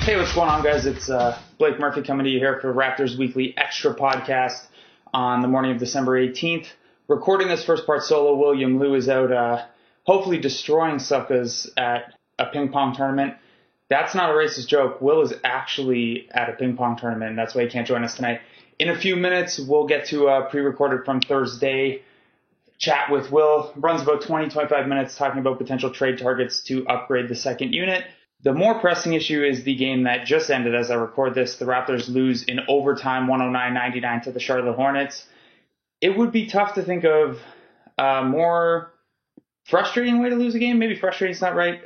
Hey, what's going on, guys? It's Blake Murphy coming to you here for Raptors Weekly Extra Podcast on the morning of December 18th. Recording this first part solo, William Liu is out hopefully destroying suckers at a ping pong tournament. That's not a racist joke. Will is actually at a ping pong tournament, and that's why he can't join us tonight. In a few minutes, we'll get to pre-recorded from Thursday chat with Will. Runs about 20-25 minutes talking about potential trade targets to upgrade the second unit. The more pressing issue is the game that just ended as I record this. The Raptors lose in overtime 109-99 to the Charlotte Hornets. It would be tough to think of a more frustrating way to lose a game. Maybe frustrating is not right.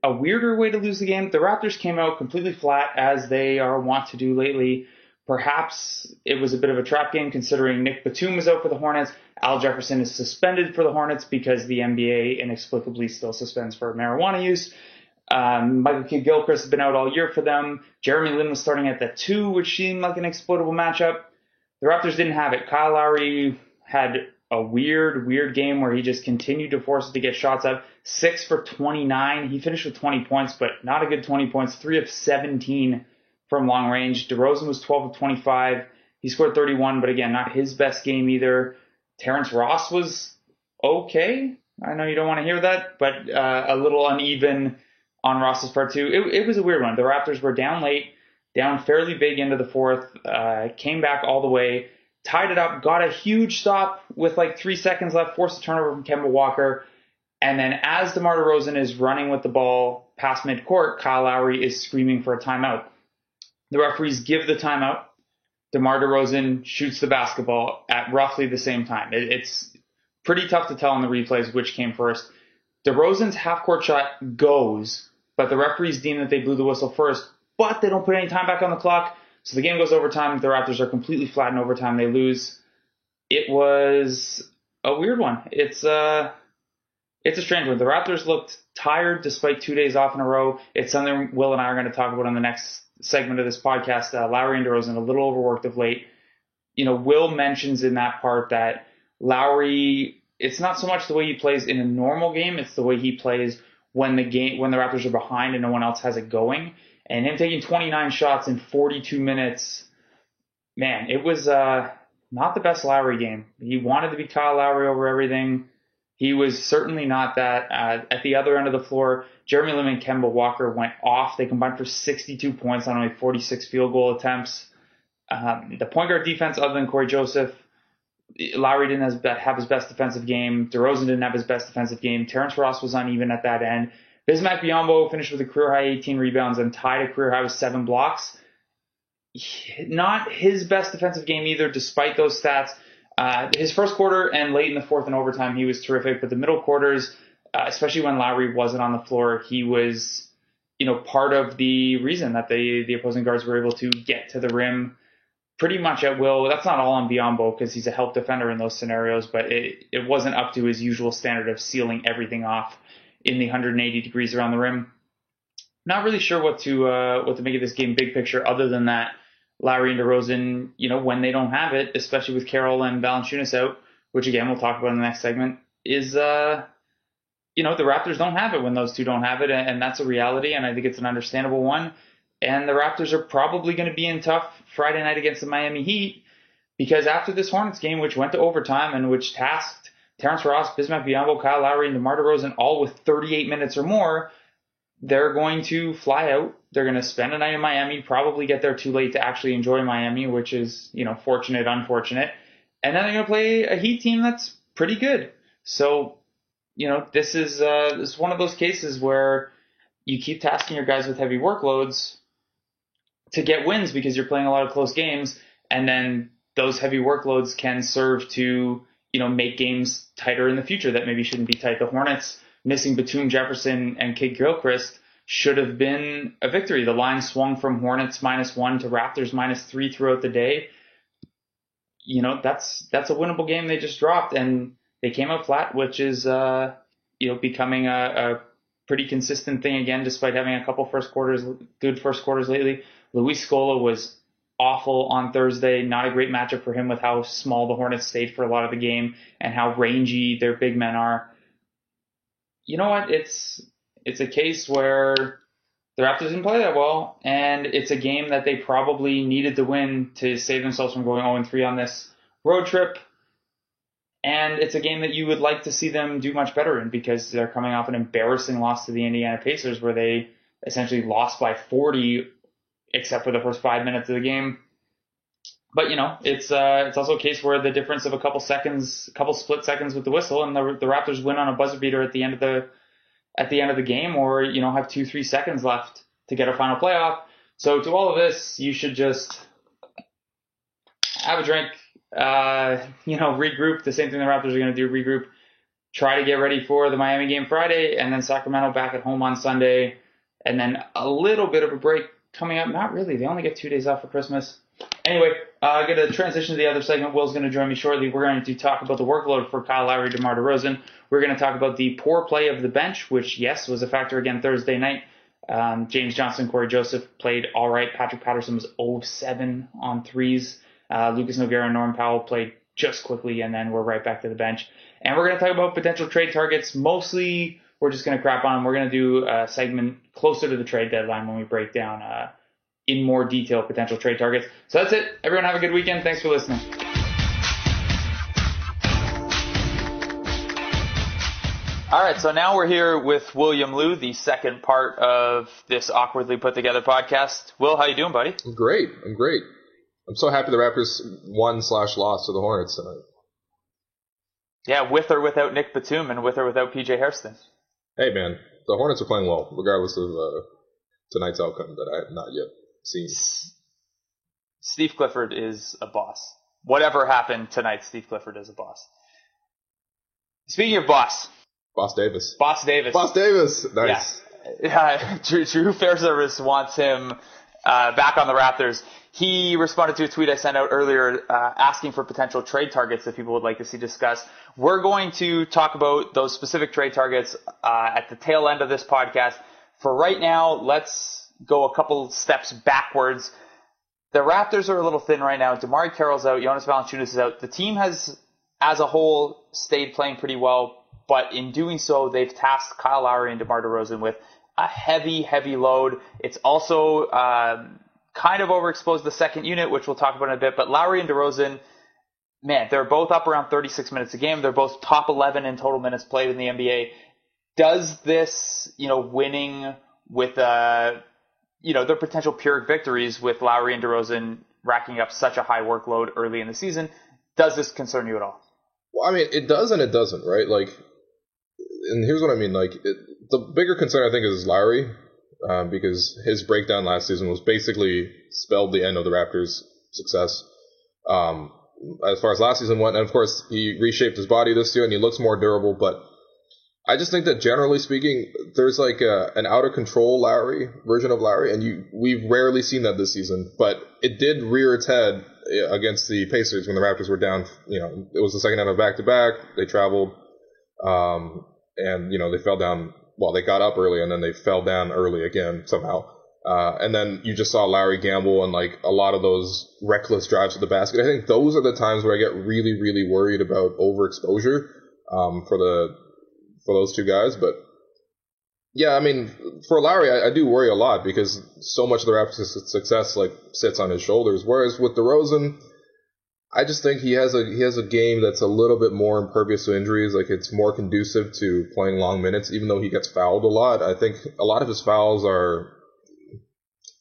A weirder way to lose the game. The Raptors came out completely flat as they are wont to do lately. Perhaps it was a bit of a trap game considering Nick Batum was out for the Hornets. Al Jefferson is suspended for the Hornets because the NBA inexplicably still suspends for marijuana use. Michael Kidd-Gilchrist has been out all year for them. Jeremy Lin was starting at the 2, which seemed like an exploitable matchup. The Raptors didn't have it. Kyle Lowry had a weird game where he just continued to force it to get shots up. 6 for 29. He finished with 20 points, but not a good 20 points. 3 of 17 from long range. DeRozan was 12 of 25. He scored 31, but again, not his best game either. Terrence Ross was okay. I know you don't want to hear that, but a little uneven on Ross's part too. It was a weird one. The Raptors were down late, down fairly big into the fourth, came back all the way, tied it up, got a huge stop with like 3 seconds left, forced a turnover from Kemba Walker, and then as DeMar DeRozan is running with the ball past midcourt, Kyle Lowry is screaming for a timeout. The referees give the timeout. DeMar DeRozan shoots the basketball at roughly the same time. It's pretty tough to tell on the replays which came first. DeRozan's half-court shot goes, but the referees deem that they blew the whistle first, but they don't put any time back on the clock. So the game goes overtime. The Raptors are completely flat in overtime. They lose. It was a weird one. It's a strange one. The Raptors looked tired despite 2 days off in a row. It's something Will and I are going to talk about on the next segment of this podcast. Lowry and DeRozan a little overworked of late. You know, Will mentions in that part that Lowry, it's not so much the way he plays in a normal game, it's the way he plays when the Raptors are behind and no one else has it going. And him taking 29 shots in 42 minutes, man, it was not the best Lowry game. He wanted to be Kyle Lowry over everything. He was certainly not that. At the other end of the floor, Jeremy Lin and Kemba Walker went off. They combined for 62 points on only 46 field goal attempts. The point guard defense, other than Corey Joseph, Lowry didn't have his best defensive game. DeRozan didn't have his best defensive game. Terrence Ross was uneven at that end. Bismack Biyombo finished with a career-high 18 rebounds and tied a career-high with 7 blocks. Not his best defensive game either, despite those stats. His first quarter and late in the fourth and overtime, he was terrific. But the middle quarters, especially when Lowry wasn't on the floor, he was, part of the reason that the opposing guards were able to get to the rim pretty much at will. That's not all on Biyombo because he's a help defender in those scenarios, but it wasn't up to his usual standard of sealing everything off in the 180 degrees around the rim. Not really sure what to make of this game big picture other than that Lowry and DeRozan, when they don't have it, especially with Carroll and Valanciunas out, which again we'll talk about in the next segment, is the Raptors don't have it when those two don't have it, and that's a reality, and I think it's an understandable one. And the Raptors are probably going to be in tough Friday night against the Miami Heat because after this Hornets game, which went to overtime and which tasked Terrence Ross, Bismack Biyombo, Kyle Lowry, and DeMar DeRozan all with 38 minutes or more, they're going to fly out. They're going to spend a night in Miami, probably get there too late to actually enjoy Miami, which is, fortunate, unfortunate. And then they're going to play a Heat team that's pretty good. So, this is one of those cases where you keep tasking your guys with heavy workloads to get wins because you're playing a lot of close games, and then those heavy workloads can serve to, make games tighter in the future that maybe shouldn't be tight. The Hornets missing Batum, Jefferson, and Kidd-Gilchrist should have been a victory. The line swung from Hornets -1 to Raptors -3 throughout the day. That's a winnable game they just dropped, and they came out flat, which is, becoming a pretty consistent thing again, despite having a couple good first quarters lately. Luis Scola was awful on Thursday. Not a great matchup for him with how small the Hornets stayed for a lot of the game and how rangy their big men are. You know what? It's a case where the Raptors didn't play that well, and it's a game that they probably needed to win to save themselves from going 0-3 on this road trip. And it's a game that you would like to see them do much better in because they're coming off an embarrassing loss to the Indiana Pacers where they essentially lost by 40 except for the first 5 minutes of the game. But, it's also a case where the difference of a couple split seconds with the whistle and the Raptors win on a buzzer beater at the end of the game, or, have 2-3 seconds left to get a final playoff. So to all of this, you should just have a drink, regroup. The same thing the Raptors are going to do, regroup, try to get ready for the Miami game Friday, and then Sacramento back at home on Sunday, and then a little bit of a break coming up. Not really. They only get 2 days off for Christmas. Anyway, I'm going to transition to the other segment. Will's going to join me shortly. We're going to talk about the workload for Kyle Lowry, DeMar DeRozan. We're going to talk about the poor play of the bench, which, yes, was a factor again Thursday night. James Johnson, Corey Joseph played all right. Patrick Patterson was 0-7 on threes. Lucas Nogueira and Norm Powell played just quickly, and then we're right back to the bench. And we're going to talk about potential trade targets. Mostly, we're just going to crap on them. We're going to do a segment closer to the trade deadline when we break down in more detail potential trade targets. So that's it. Everyone have a good weekend. Thanks for listening. All right, so now we're here with William Liu, the second part of this awkwardly put together podcast. Will, how you doing, buddy? I'm great. I'm so happy the Raptors won/lost to the Hornets tonight. Yeah, with or without Nick Batum and with or without PJ Hairston. Hey, man, the Hornets are playing well, regardless of tonight's outcome that I have not yet seen. Steve Clifford is a boss. Whatever happened tonight, Steve Clifford is a boss. Speaking of boss. Boss Davis. Yeah. Nice. Drew Fairservice wants him back on the Raptors. He responded to a tweet I sent out earlier asking for potential trade targets that people would like to see discussed. We're going to talk about those specific trade targets at the tail end of this podcast. For right now, let's go a couple steps backwards. The Raptors are a little thin right now. DeMarre Carroll's out. Jonas Valanciunas is out. The team has, as a whole, stayed playing pretty well, but in doing so, they've tasked Kyle Lowry and DeMar DeRozan with a heavy load. It's also kind of overexposed the second unit, which we'll talk about in a bit. But Lowry and DeRozan, man, they're both up around 36 minutes a game. They're both top 11 in total minutes played in the NBA. Does this, winning with, their potential Pyrrhic victories with Lowry and DeRozan racking up such a high workload early in the season, does this concern you at all? Well, I mean, it does and it doesn't, right? And here's what I mean. The bigger concern I think is Lowry, because his breakdown last season was basically spelled the end of the Raptors' success. As far as last season went, and of course he reshaped his body this year and he looks more durable, but I just think that generally speaking, there's an out of control Lowry version of Lowry, and we've rarely seen that this season, but it did rear its head against the Pacers when the Raptors were down. It was the second night of back-to-back. They traveled, and they fell down. Well, they got up early and then they fell down early again somehow. And then you just saw Lowry gamble and a lot of those reckless drives to the basket. I think those are the times where I get really, really worried about overexposure for those two guys. But yeah, I mean, for Lowry, I do worry a lot because so much of the Raptors' success sits on his shoulders. Whereas with DeRozan, I just think he has a game that's a little bit more impervious to injuries. It's more conducive to playing long minutes, even though he gets fouled a lot. I think a lot of his fouls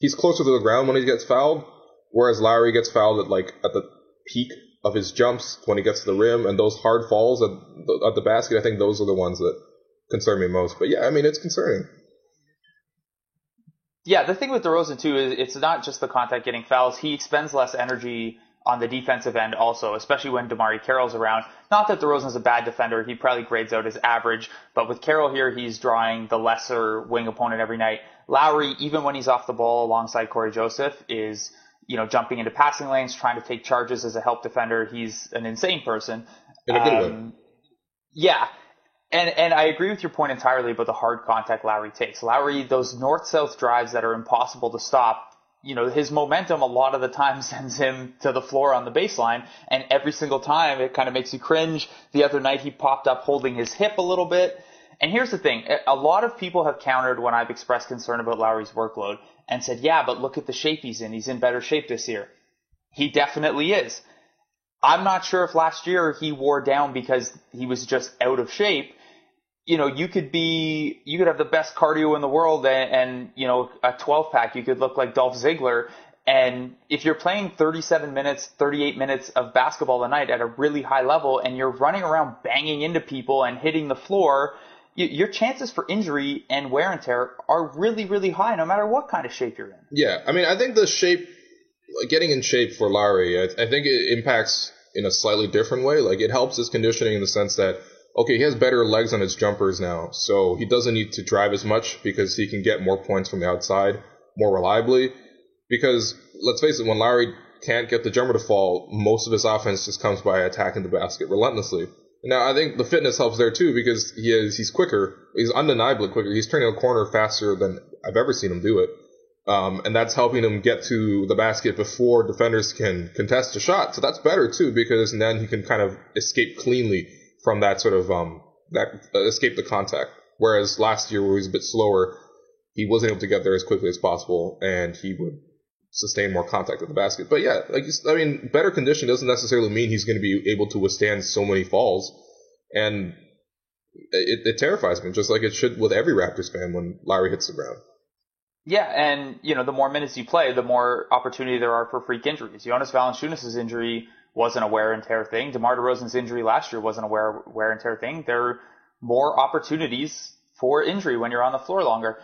he's closer to the ground when he gets fouled, whereas Lowry gets fouled at the peak of his jumps when he gets to the rim, and those hard falls at the basket, I think those are the ones that concern me most. But yeah, I mean, it's concerning. Yeah, the thing with DeRozan too is it's not just the contact getting fouls. He expends less energy on the defensive end also, especially when DeMarre Carroll's around. Not that DeRozan's a bad defender. He probably grades out as average. But with Carroll here, he's drawing the lesser wing opponent every night. Lowry, even when he's off the ball alongside Corey Joseph, is, jumping into passing lanes, trying to take charges as a help defender. He's an insane person. In a good way. Yeah. And I agree with your point entirely about the hard contact Lowry takes. Lowry, those north-south drives that are impossible to stop, his momentum a lot of the time sends him to the floor on the baseline, and every single time it kind of makes you cringe. The other night he popped up holding his hip a little bit, And here's the thing. A lot of people have countered when I've expressed concern about Lowry's workload and said, yeah, but look at the shape he's in. He's in better shape this year. He definitely is. I'm not sure if last year he wore down because he was just out of shape. You know, you could have the best cardio in the world and you know, a 12-pack, you could look like Dolph Ziggler. And if you're playing 37 minutes, 38 minutes of basketball a night at a really high level and you're running around banging into people and hitting the floor, your chances for injury and wear and tear are really, really high no matter what kind of shape you're in. Yeah, I mean, I think the shape, getting in shape for Lowry, I think it impacts in a slightly different way. Like, it helps his conditioning in the sense that, okay, he has better legs on his jumpers now, so he doesn't need to drive as much because he can get more points from the outside more reliably. Because, let's face it, when Lowry can't get the jumper to fall, most of his offense just comes by attacking the basket relentlessly. Now, I think the fitness helps there too because he's quicker. He's undeniably quicker. He's turning a corner faster than I've ever seen him do it. And that's helping him get to the basket before defenders can contest a shot. So that's better too because then he can kind of escape cleanly from that sort of, escape the contact. Whereas last year where he was a bit slower, he wasn't able to get there as quickly as possible and he would sustain more contact at the basket. But yeah, better condition doesn't necessarily mean he's going to be able to withstand so many falls. And it terrifies me, just like it should with every Raptors fan when Lowry hits the ground. Yeah, and you know, the more minutes you play, the more opportunity there are for freak injuries. Jonas Valanciunas' injury wasn't a wear and tear thing. DeMar DeRozan's injury last year wasn't a wear and tear thing. There are more opportunities for injury when you're on the floor longer.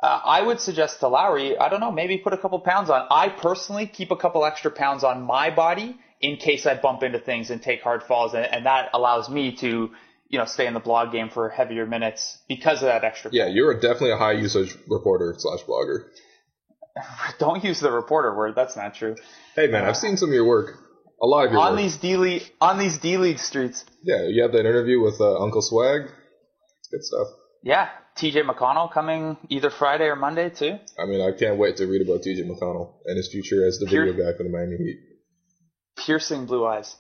I would suggest to Lowry, I don't know, maybe put a couple pounds on. I personally keep a couple extra pounds on my body in case I bump into things and take hard falls, and that allows me to, you know, stay in the blog game for heavier minutes because of that extra. Yeah, you're definitely a high usage reporter / blogger. Don't use the reporter word. That's not true. Hey man, I've seen some of your work. A lot of your work. On these D-League streets. Yeah, you have that interview with Uncle Swag. It's good stuff. Yeah, TJ McConnell coming either Friday or Monday too. I mean, I can't wait to read about TJ McConnell and his future as the video guy for the Miami Heat. Piercing blue eyes.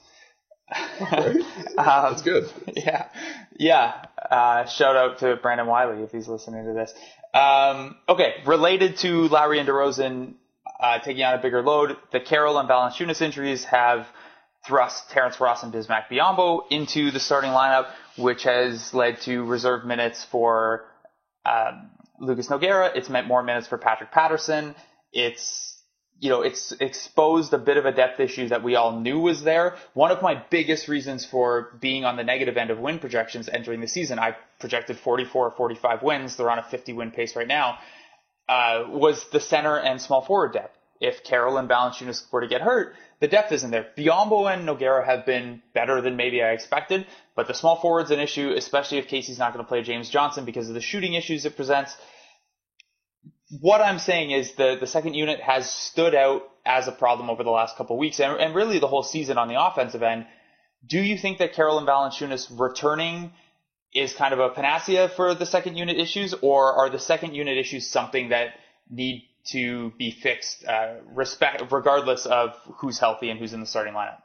Right? That's good. Yeah. Shout out to Brandon Wiley if he's listening to this. Okay, related to Lowry and DeRozan taking on a bigger load, the Carroll and Valanciunas injuries have thrust Terrence Ross and Bismack Biyombo into the starting lineup, which has led to reserve minutes for Lucas Nogueira. It's meant more minutes for Patrick Patterson. It's exposed a bit of a depth issue that we all knew was there. One of my biggest reasons for being on the negative end of win projections entering the season, I projected 44 or 45 wins. They're on a 50-win pace right now. Was the center and small forward depth. If Carroll and Valanciunas were to get hurt, the depth isn't there. Biyombo and Nogueira have been better than maybe I expected, but the small forward's an issue, especially if Casey's not going to play James Johnson because of the shooting issues it presents. What I'm saying is the second unit has stood out as a problem over the last couple of weeks and really the whole season on the offensive end. Do you think that Carroll and Valanciunas returning is kind of a panacea for the second unit issues, or are the second unit issues something that need to be fixed regardless of who's healthy and who's in the starting lineup?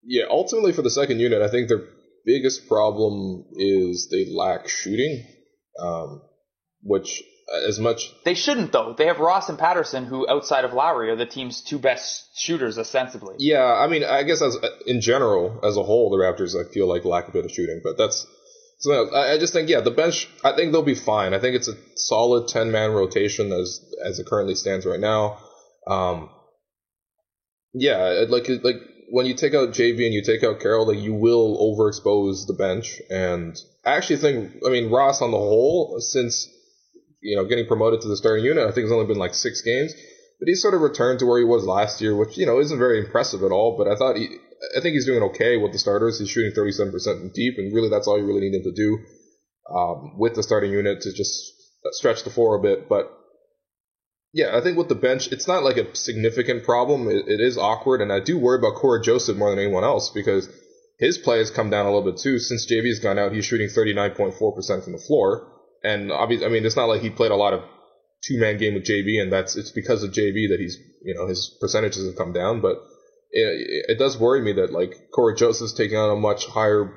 Yeah, ultimately for the second unit, I think their biggest problem is they lack shooting, which as much... They shouldn't, though. They have Ross and Patterson, who outside of Lowry are the team's two best shooters, ostensibly. Yeah, I mean, I guess in general, as a whole, the Raptors, I feel like lack a bit of shooting, but that's... So I just think, the bench, I think they'll be fine. I think it's a solid 10-man rotation as it currently stands right now. Like when you take out JV and you take out Carroll, you will overexpose the bench. And I actually think, Ross on the whole, since, getting promoted to the starting unit, I think it's only been 6 games. But he's sort of returned to where he was last year, which, isn't very impressive at all. But I think he's doing okay with the starters. He's shooting 37% from deep, and really that's all you really need him to do with the starting unit to just stretch the floor a bit. But yeah, I think with the bench, it's not like a significant problem. It is awkward, and I do worry about Corey Joseph more than anyone else because his play has come down a little bit too. Since JV's gone out, he's shooting 39.4% from the floor. And obviously, it's not like he played a lot of two-man game with JV, and it's because of JV that he's, his percentages have come down. But it does worry me that Corey Joseph's taking on a much higher,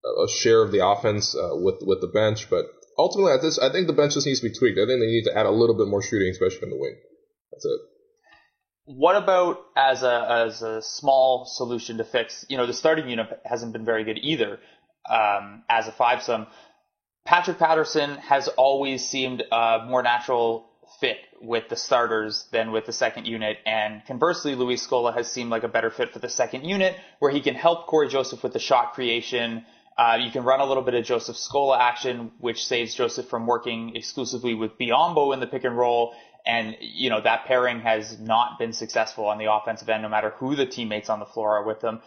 a share of the offense with the bench. But ultimately, I think the bench just needs to be tweaked. I think they need to add a little bit more shooting, especially in the wing. That's it. What about as a small solution to fix? The starting unit hasn't been very good either. As a fivesome, Patrick Patterson has always seemed a more natural fit with the starters than with the second unit, and conversely, Luis Scola has seemed like a better fit for the second unit, where he can help Corey Joseph with the shot creation. You can run a little bit of Joseph Scola action, which saves Joseph from working exclusively with Biyombo in the pick and roll. And, that pairing has not been successful on the offensive end, no matter who the teammates on the floor are with them.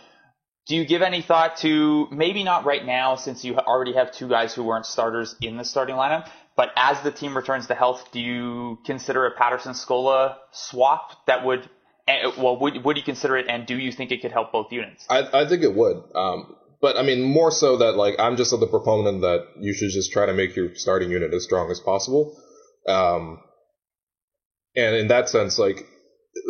Do you give any thought to, maybe not right now, since you already have two guys who weren't starters in the starting lineup, but as the team returns to health, do you consider a Patterson-Scola swap that would you consider it, and do you think it could help both units? I think it would. But I mean, more so that, like, I'm just the proponent that you should just try to make your starting unit as strong as possible. And in that sense, like,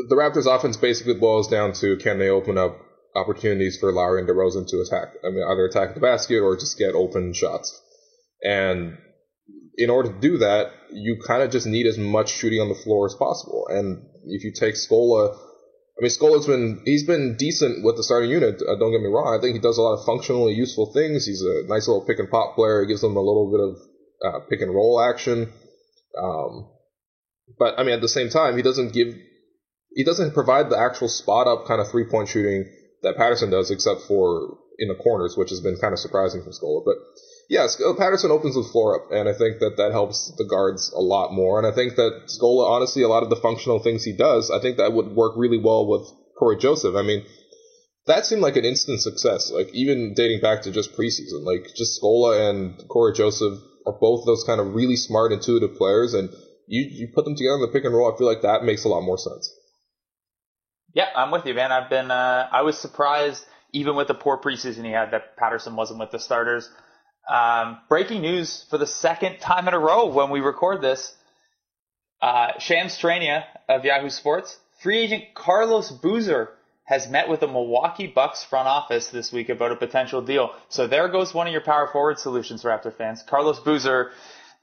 the Raptors offense basically boils down to, can they open up opportunities for Lowry and DeRozan to attack? I mean, either attack the basket or just get open shots. And in order to do that, you kind of just need as much shooting on the floor as possible. And if you take Scola, I mean, he's been decent with the starting unit, don't get me wrong. I think he does a lot of functionally useful things. He's a nice little pick and pop player. He gives them a little bit of pick and roll action. But I mean, at the same time, he doesn't provide the actual spot up kind of 3-point shooting that Patterson does, except for in the corners, which has been kind of surprising from Scola. But yeah, Patterson opens the floor up, and I think that helps the guards a lot more. And I think that Scola, honestly, a lot of the functional things he does, I think that would work really well with Corey Joseph. I mean, that seemed like an instant success, like even dating back to just preseason. Like, just Scola and Corey Joseph are both those kind of really smart, intuitive players, and you put them together in the pick and roll, I feel like that makes a lot more sense. Yeah, I'm with you, man. I was surprised, even with the poor preseason he had, that Patterson wasn't with the starters. Breaking news for the second time in a row when we record this. Shams Charania of Yahoo Sports, free agent Carlos Boozer has met with the Milwaukee Bucks front office this week about a potential deal. So there goes one of your power forward solutions, Raptor fans. Carlos Boozer,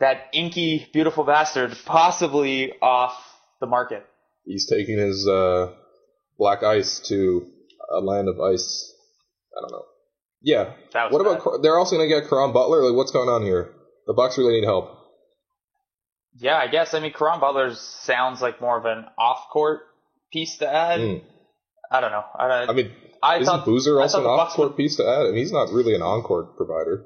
that inky, beautiful bastard, possibly off the market. He's taking his black ice to a land of ice. I don't know. Yeah. What about? They're also going to get Caron Butler. Like, what's going on here? The Bucks really need help. Yeah, I guess. I mean, Caron Butler sounds like more of an off-court piece to add. I don't know. I mean, isn't Boozer also an off-court piece to add? I mean, he's not really an on-court provider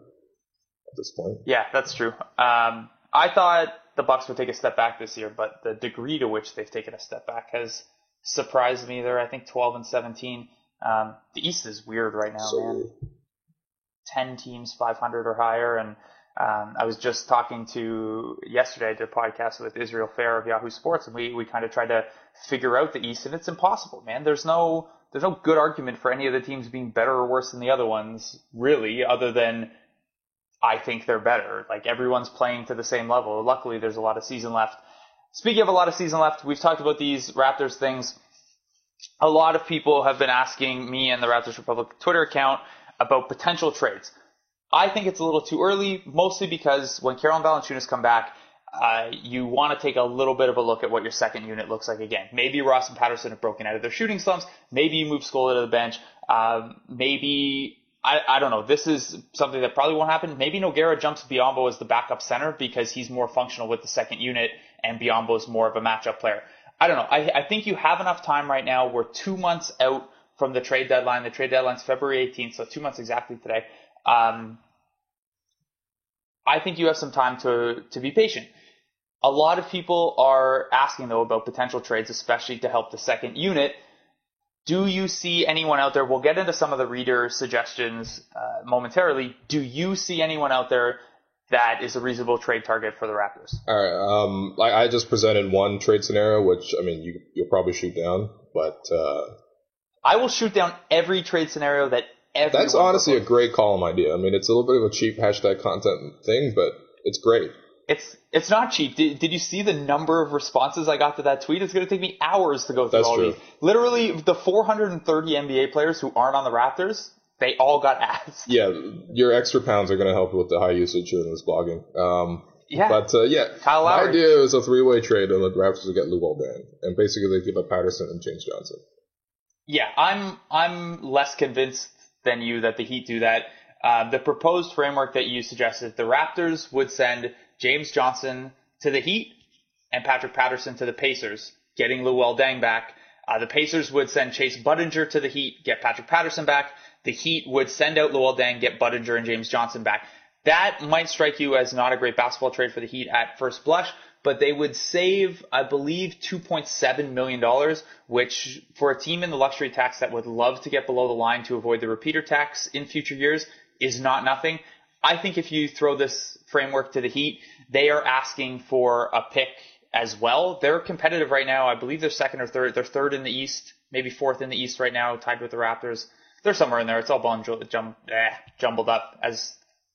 at this point. Yeah, that's true. I thought the Bucks would take a step back this year, but the degree to which they've taken a step back has surprised me. They're, I think, 12-17. The East is weird right now, man. 10 teams, 500 or higher, and I was just talking yesterday, I did a podcast with Israel Fair of Yahoo Sports, and we kind of tried to figure out the East, and it's impossible, man. There's no good argument for any of the teams being better or worse than the other ones, really, other than I think they're better. Like, everyone's playing to the same level. Luckily, there's a lot of season left. Speaking of a lot of season left, we've talked about these Raptors things. A lot of people have been asking me and the Raptors Republic Twitter account about potential trades. I think it's a little too early, mostly because when Carroll and Valanciunas come back, you want to take a little bit of a look at what your second unit looks like again. Maybe Ross and Patterson have broken out of their shooting slumps. Maybe you move Scola to the bench. Maybe, I don't know. This is something that probably won't happen. Maybe Nogueira jumps Biyombo as the backup center because he's more functional with the second unit and Biyombo is more of a matchup player. I don't know. I think you have enough time right now. We're 2 months out from the trade deadline. The trade deadline's February 18th, so 2 months exactly today. I think you have some time to be patient. A lot of people are asking, though, about potential trades, especially to help the second unit. Do you see anyone out there? We'll get into some of the reader suggestions momentarily. Do you see anyone out there that is a reasonable trade target for the Raptors? All right. I just presented one trade scenario, which, I mean, you'll probably shoot down, but I will shoot down every trade scenario that everyone That's honestly proposes. A great column idea. I mean, it's a little bit of a cheap hashtag content thing, but it's great. It's not cheap. Did you see the number of responses I got to that tweet? It's going to take me hours to go through That's all true. these. Literally, the 430 NBA players who aren't on the Raptors, They all got asked. Yeah, your extra pounds are going to help with the high usage in this blogging. Yeah. But Kyle Lowry. My idea is a 3-way trade and the Raptors will get Luol Deng. And basically they give up Patterson and James Johnson. Yeah, I'm less convinced than you that the Heat do that. The proposed framework that you suggested, the Raptors would send James Johnson to the Heat and Patrick Patterson to the Pacers, getting Luol Deng back. The Pacers would send Chase Budinger to the Heat, get Patrick Patterson back. The Heat would send out Luol Deng, get Budinger and James Johnson back. That might strike you as not a great basketball trade for the Heat at first blush, but they would save, I believe, $2.7 million, which for a team in the luxury tax that would love to get below the line to avoid the repeater tax in future years is not nothing. I think if you throw this framework to the Heat, they are asking for a pick as well. They're competitive right now. I believe they're second or third. They're third in the East, maybe fourth in the East right now, tied with the Raptors. They're somewhere in there. It's all jumbled up, as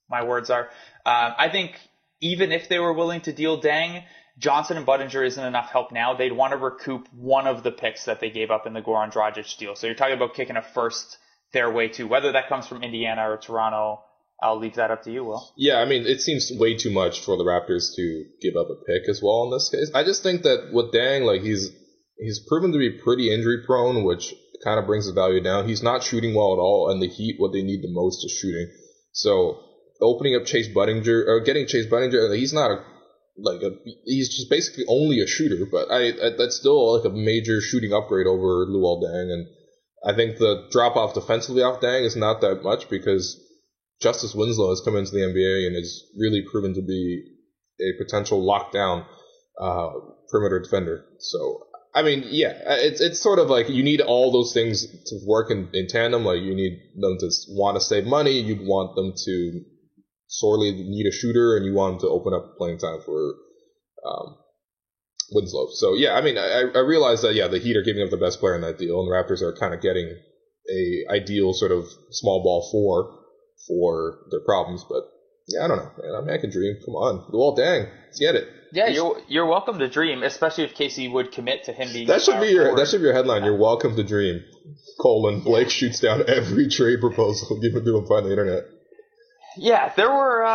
my words are. I think even if they were willing to deal Deng, Johnson and Budinger isn't enough help now. They'd want to recoup one of the picks that they gave up in the Goran Dragic deal. So you're talking about kicking a first their way too. Whether that comes from Indiana or Toronto, I'll leave that up to you, Will. Yeah, I mean, it seems way too much for the Raptors to give up a pick as well in this case. I just think that with Deng, like he's proven to be pretty injury prone, which kind of brings his value down. He's not shooting well at all, and the Heat, what they need the most is shooting. So opening up Chase Budinger, or getting Chase Budinger, he's not he's just basically only a shooter, but that's still like a major shooting upgrade over Luol Deng, and I think the drop off defensively off Deng is not that much because Justice Winslow has come into the NBA and has really proven to be a potential lockdown perimeter defender. So, I mean, yeah, it's sort of like you need all those things to work in tandem. Like you need them to want to save money, you want them to sorely need a shooter, and you want them to open up playing time for Winslow. So, yeah, I mean, I realize that, yeah, the Heat are giving up the best player in that deal, and the Raptors are kind of getting a ideal sort of small ball for their problems, but yeah, I don't know, man. I mean, I can dream. Come on, Luol Deng, let's get it. Yeah, you're welcome to dream, especially if Casey would commit to him being. That should be your headline. You're welcome to dream. Blake shoots down every trade proposal given to him by the internet. Yeah, there were.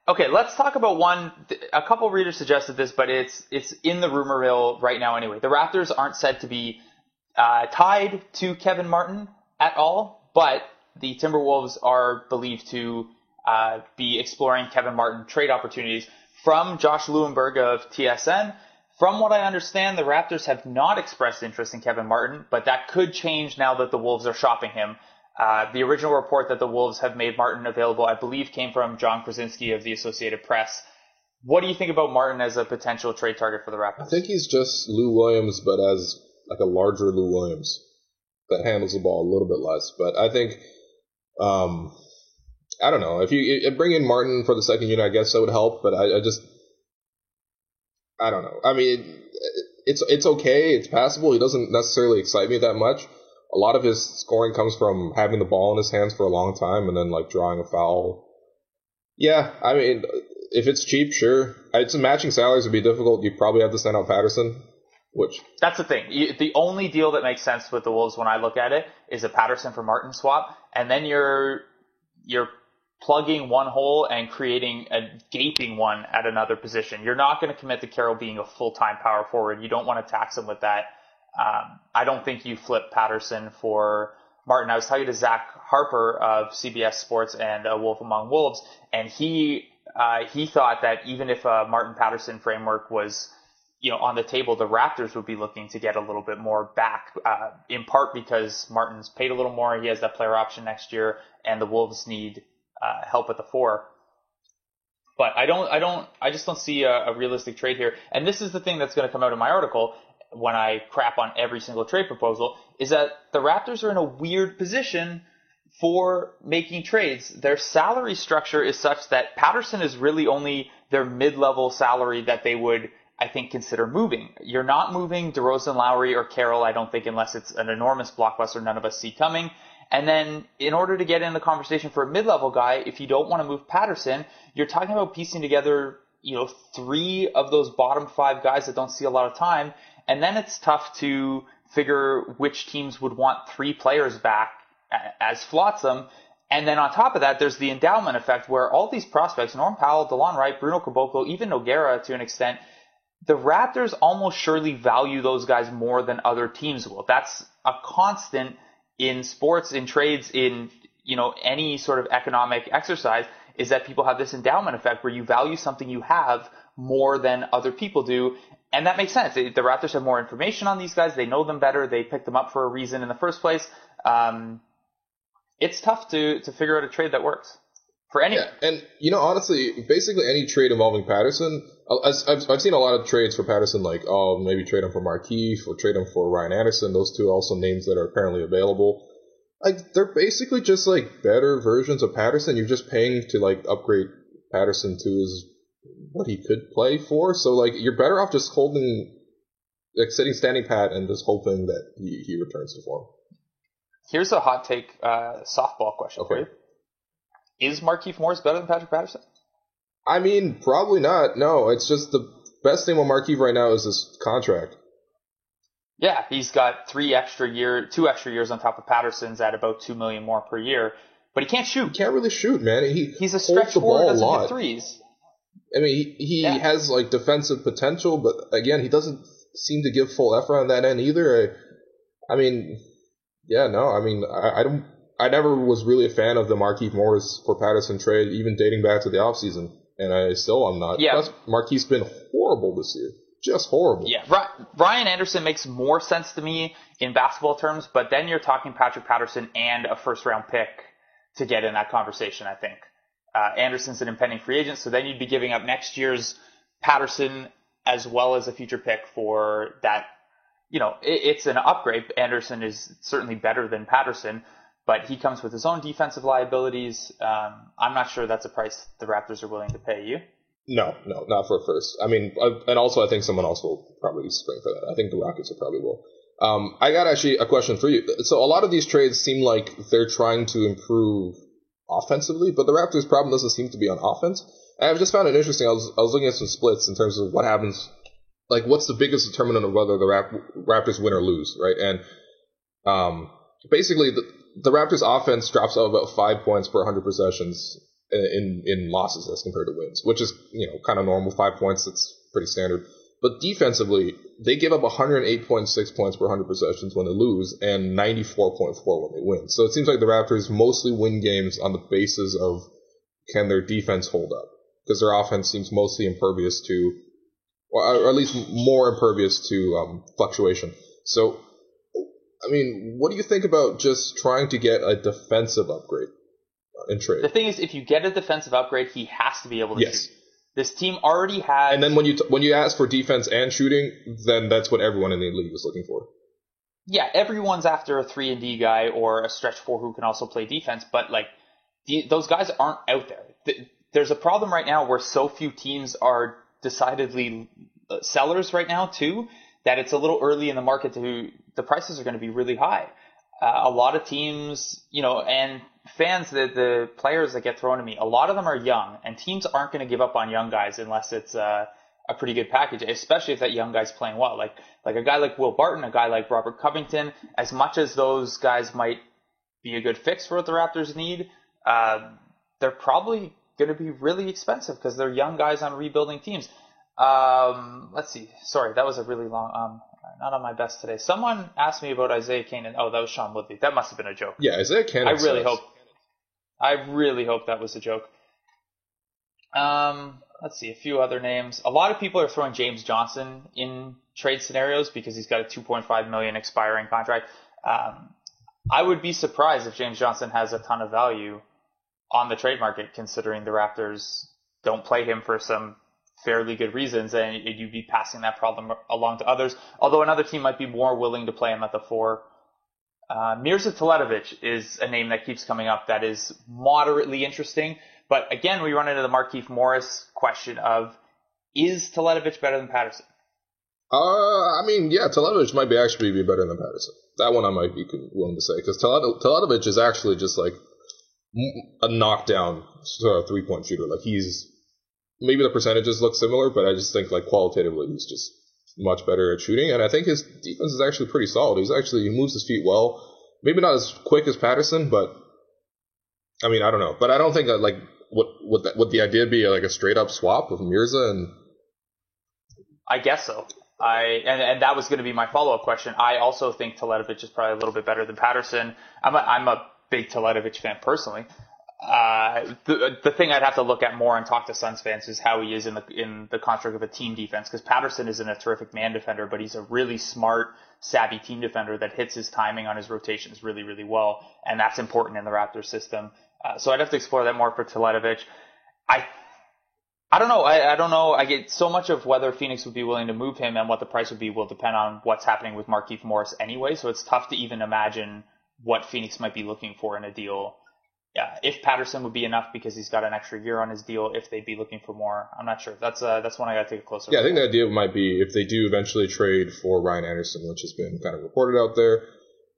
Okay, let's talk about one. A couple readers suggested this, but it's in the rumor mill right now anyway. The Raptors aren't said to be tied to Kevin Martin at all, but the Timberwolves are believed to be exploring Kevin Martin trade opportunities. From Josh Lewenberg of TSN, from what I understand, the Raptors have not expressed interest in Kevin Martin, but that could change now that the Wolves are shopping him. The original report that the Wolves have made Martin available, I believe, came from John Krasinski of the Associated Press. What do you think about Martin as a potential trade target for the Raptors? I think he's just Lou Williams, but as like a larger Lou Williams that handles the ball a little bit less. But I think, I don't know. If you bring in Martin for the second unit, I guess that would help. But I don't know. I mean, it's okay. It's passable. He doesn't necessarily excite me that much. A lot of his scoring comes from having the ball in his hands for a long time and then like drawing a foul. Yeah, I mean, if it's cheap, sure. It's matching salaries would be difficult. You probably have to send out Patterson. That's the thing. The only deal that makes sense with the Wolves when I look at it is a Patterson for Martin swap, and then you're plugging one hole and creating a gaping one at another position. You're not going to commit to Carroll being a full-time power forward. You don't want to tax him with that. I don't think you flip Patterson for Martin. I was talking to Zach Harper of CBS Sports and A Wolf Among Wolves, and he thought that even if a Martin Patterson framework was on the table, the Raptors would be looking to get a little bit more back, in part because Martin's paid a little more. He has that player option next year, and the Wolves need help at the four. But I just don't see a realistic trade here. And this is the thing that's going to come out in my article when I crap on every single trade proposal, is that the Raptors are in a weird position for making trades. Their salary structure is such that Patterson is really only their mid-level salary that they would, I think, consider moving. You're not moving DeRozan, Lowry, or Carroll, I don't think, unless it's an enormous blockbuster none of us see coming. And then in order to get in the conversation for a mid-level guy, if you don't want to move Patterson, you're talking about piecing together, 3 of those bottom 5 guys that don't see a lot of time. And then it's tough to figure which teams would want 3 players back as Flotsam. And then on top of that, there's the endowment effect where all these prospects, Norm Powell, DeLon Wright, Bruno Caboclo, even Nogueira to an extent, the Raptors almost surely value those guys more than other teams will. That's a constant in sports, in trades, in, any sort of economic exercise, is that people have this endowment effect where you value something you have more than other people do. And that makes sense. The Raptors have more information on these guys. They know them better. They picked them up for a reason in the first place. It's tough to figure out a trade that works for anyone. Yeah, and honestly, basically any trade involving Patterson, I've seen a lot of trades for Patterson, like maybe trade him for Markieff or trade him for Ryan Anderson. Those two are also names that are apparently available. Like they're basically just like better versions of Patterson. You're just paying to like upgrade Patterson to what he could play for. So like you're better off just sitting standing pat and just hoping that he returns to form. Here's a hot take softball question for you. Is Markieff Morris better than Patrick Patterson? I mean, probably not. No, it's just the best thing with Markieff right now is his contract. Yeah, he's got 2 extra years on top of Patterson's at about $2 million more per year, but he can't shoot. He can't really shoot, man. He's a stretch forward, doesn't hit threes. I mean, he has like defensive potential, but again, he doesn't seem to give full effort on that end either. I never was really a fan of the Markieff Morris for Patterson trade, even dating back to the offseason, and I still am not. Yeah. Plus, Markieff's been horrible this year. Just horrible. Yeah, Ryan Anderson makes more sense to me in basketball terms, but then you're talking Patrick Patterson and a first-round pick to get in that conversation, I think. Anderson's an impending free agent, so then you'd be giving up next year's Patterson as well as a future pick for that. It's an upgrade. Anderson is certainly better than Patterson, but he comes with his own defensive liabilities. I'm not sure that's a price the Raptors are willing to pay. You? No, not for a first. I mean, and also I think someone else will probably spring for that. I think the Rockets will probably will. I got actually a question for you. So a lot of these trades seem like they're trying to improve offensively, but the Raptors' problem doesn't seem to be on offense. And I've just found it interesting. I was looking at some splits in terms of what happens, like what's the biggest determinant of whether the Raptors win or lose, right? And basically the Raptors' offense drops out about 5 points per 100 possessions in losses as compared to wins, which is, kind of normal. 5 points, that's pretty standard. But defensively, they give up 108.6 points per 100 possessions when they lose and 94.4 when they win. So it seems like the Raptors mostly win games on the basis of can their defense hold up, because their offense seems mostly impervious to, or at least more impervious to fluctuation. So, I mean, what do you think about just trying to get a defensive upgrade in trade? The thing is, if you get a defensive upgrade, he has to be able to shoot. This team already has... And then when you ask for defense and shooting, then that's what everyone in the league is looking for. Yeah, everyone's after a 3-and-D guy or a stretch 4 who can also play defense, but those guys aren't out there. There's a problem right now where so few teams are decidedly sellers right now too, that it's a little early in the market the prices are going to be really high. A lot of teams, and fans, the players that get thrown to me, a lot of them are young, and teams aren't going to give up on young guys unless it's a pretty good package, especially if that young guy's playing well. Like a guy like Will Barton, a guy like Robert Covington, as much as those guys might be a good fix for what the Raptors need, they're probably going to be really expensive because they're young guys on rebuilding teams. Let's see. Sorry, that was a really long... not on my best today. Someone asked me about Isaiah Canaan. Oh, that was Sean Woodley. That must have been a joke. Yeah, Isaiah Canaan. I really hope that was a joke. Let's see, a few other names. A lot of people are throwing James Johnson in trade scenarios because he's got a $2.5 million expiring contract. I would be surprised if James Johnson has a ton of value on the trade market, considering the Raptors don't play him for some fairly good reasons, and you'd be passing that problem along to others. Although another team might be more willing to play him at the 4. Mirza Teletovic is a name that keeps coming up that is moderately interesting. But again, we run into the Markieff Morris question of, is Teletovic better than Patterson? Teletovic might actually be better than Patterson. That one I might be willing to say, because Teletovic is actually just like a knockdown sort of 3-point shooter. Like maybe the percentages look similar, but I just think qualitatively he's just much better at shooting, and I think his defense is actually pretty solid. He moves his feet well. maybe not as quick as Patterson, but I mean, I don't know. But I don't think that, like, would the idea be like a straight up swap of Mirza and? I guess so. And that was going to be my follow up question. I also think Teletovic is probably a little bit better than Patterson. I'm a big Teletovic fan personally. The thing I'd have to look at more and talk to Suns fans is how he is in the construct of a team defense, because Patterson isn't a terrific man defender, but he's a really smart, savvy team defender that hits his timing on his rotations really, really well, and that's important in the Raptors system. So I'd have to explore that more for Teletovic. I don't know. I don't know. I get so much of whether Phoenix would be willing to move him and what the price would be will depend on what's happening with Markieff Morris anyway. So it's tough to even imagine what Phoenix might be looking for in a deal. Yeah, if Patterson would be enough because he's got an extra year on his deal, if they'd be looking for more, I'm not sure. That's one I got to take a closer look. Yeah, I think the idea might be if they do eventually trade for Ryan Anderson, which has been kind of reported out there,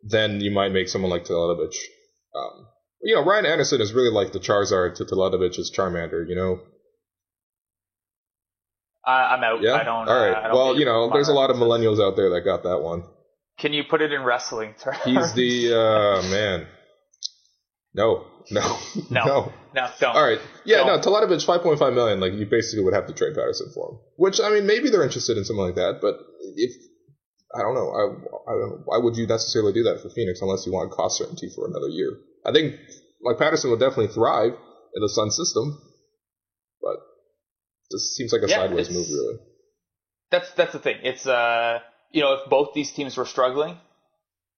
then you might make someone like Teletovic. Ryan Anderson is really like the Charizard to Teletovic's Charmander, you know? I'm out. Yeah? I don't. All right. There's a lot of millennials out there that got that one. Can you put it in wrestling terms? He's the, man. No, don't. All right. Yeah, don't. Teletovic, $5.5 million, like, you basically would have to trade Patterson for him. Which, I mean, maybe they're interested in something like that, but I don't know. Why would you necessarily do that for Phoenix unless you want cost certainty for another year? I think, like, Patterson would definitely thrive in the Sun system, but this seems like a sideways move, really. That's the thing. It's, if both these teams were struggling,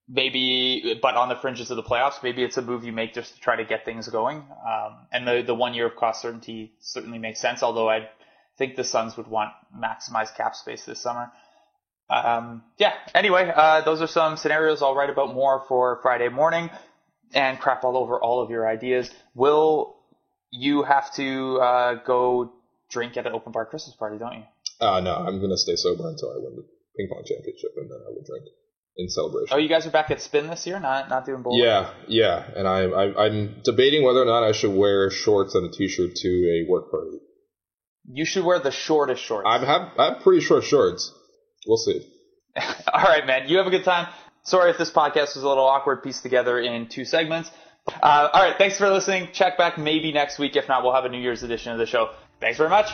maybe, but on the fringes of the playoffs, maybe it's a move you make just to try to get things going. And the 1 year of cost certainty certainly makes sense, although I think the Suns would want maximized cap space this summer. Anyway, those are some scenarios I'll write about more for Friday morning and crap all over all of your ideas. Will you have to go drink at an open bar Christmas party, don't you? No, I'm going to stay sober until I win the ping pong championship, and then I will drink in celebration. Oh, you guys are back at Spin this year, not doing bowling? Yeah, and I'm debating whether or not I should wear shorts and a t-shirt to a work party. You should wear the shortest shorts. I have pretty short shorts. We'll see. All right, man. You have a good time. Sorry if this podcast was a little awkward, pieced together in 2 segments. All right, thanks for listening. Check back maybe next week. If not, we'll have a New Year's edition of the show. Thanks very much.